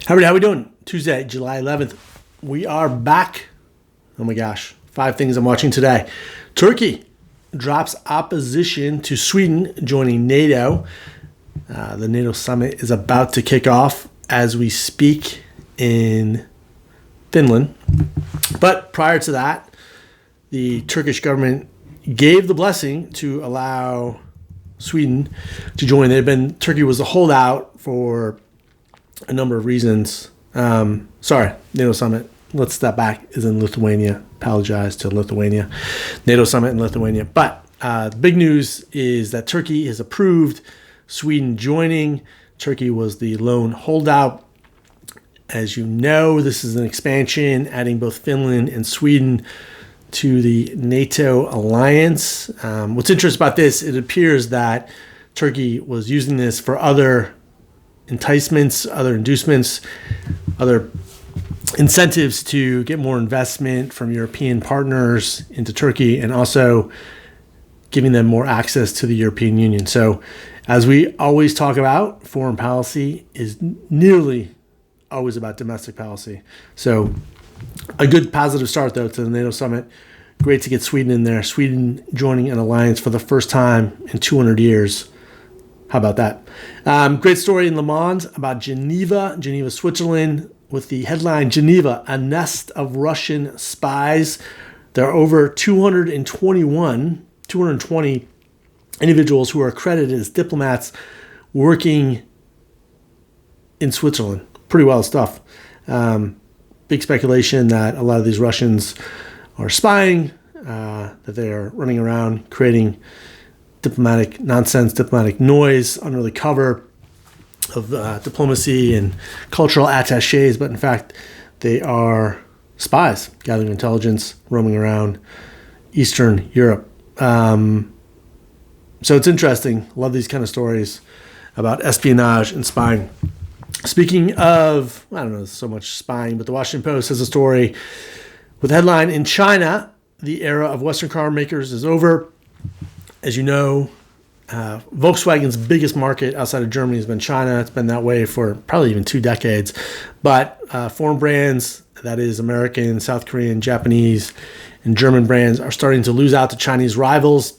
How we doing? Tuesday, July 11th. We are back. Oh my gosh. 5 things I'm watching today. Turkey drops opposition to Sweden joining NATO. The NATO summit is about to kick off as we speak in Finland. But prior to that, the Turkish government gave the blessing to allow Sweden to join. Turkey was a holdout for a number of reasons. NATO summit, let's step back, is in Lithuania. Apologize to Lithuania. NATO summit in Lithuania. But the big news is that Turkey has approved Sweden joining. Turkey was the lone holdout. As you know, this is an expansion, adding both Finland and Sweden to the NATO alliance. What's interesting about this, it appears that Turkey was using this for other enticements, other inducements, other incentives to get more investment from European partners into Turkey, and also giving them more access to the European Union. So as we always talk about, foreign policy is nearly always about domestic policy. So a good positive start, though, to the NATO summit. Great to get Sweden in there. Sweden joining an alliance for the first time in 200 years. How about that? Great story in Le Monde about Geneva, Switzerland, with the headline, Geneva, a nest of Russian spies. There are over 220 individuals who are accredited as diplomats working in Switzerland. Pretty wild stuff. Big speculation that a lot of these Russians are spying, that they are running around creating diplomatic nonsense, diplomatic noise under the cover of diplomacy and cultural attaches, but in fact, they are spies gathering intelligence, roaming around Eastern Europe. So it's interesting. Love these kind of stories about espionage and spying. Speaking of, I don't know so much spying, but the Washington Post has a story with the headline, "In China, the era of Western car makers is over." As you know, Volkswagen's biggest market outside of Germany has been China. It's been that way for probably even 2 decades. But foreign brands, that is American, South Korean, Japanese, and German brands, are starting to lose out to Chinese rivals,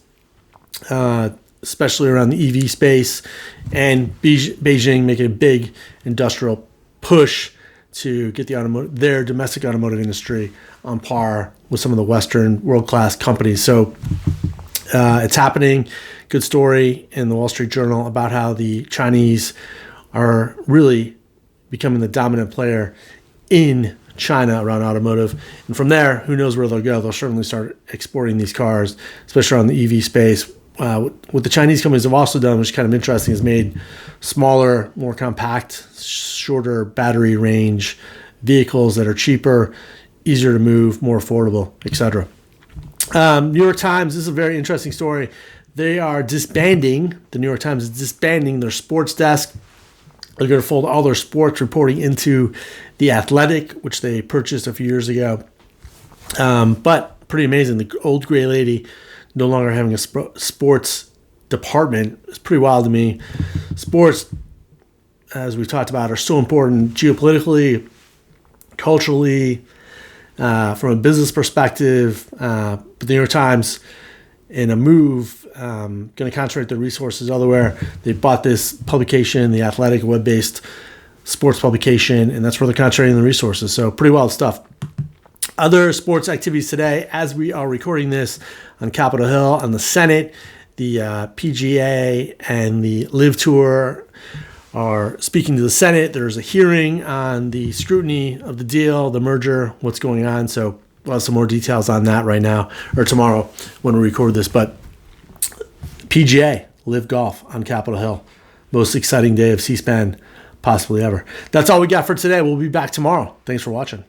especially around the EV space. And Beijing making a big industrial push to get their domestic automotive industry on par with some of the Western world-class companies. So it's happening. Good story in the Wall Street Journal about how the Chinese are really becoming the dominant player in China around automotive. And from there, who knows where they'll go. They'll certainly start exporting these cars, especially around the EV space. What the Chinese companies have also done, which is kind of interesting, is made smaller, more compact, shorter battery range vehicles that are cheaper, easier to move, more affordable, etc. New York Times, this is a very interesting story. They are disbanding, the New York Times is disbanding their sports desk. They're going to fold all their sports reporting into The Athletic, which they purchased a few years ago. But pretty amazing. The old gray lady no longer having a sports department. It's pretty wild to me. Sports, as we've talked about, are so important geopolitically, culturally, from a business perspective. But the New York Times, in a move, going to concentrate their resources elsewhere. They bought this publication, The Athletic, a web-based sports publication, and that's where they're concentrating the resources. So pretty wild stuff. Other sports activities today, as we are recording this on Capitol Hill, on the Senate, the PGA and the Live Tour are speaking to the Senate. There's a hearing on the scrutiny of the deal, the merger, what's going on. So we'll have some more details on that right now, or tomorrow when we record this. But PGA, Live Golf on Capitol Hill. Most exciting day of C-SPAN possibly ever. That's all we got for today. We'll be back tomorrow. Thanks for watching.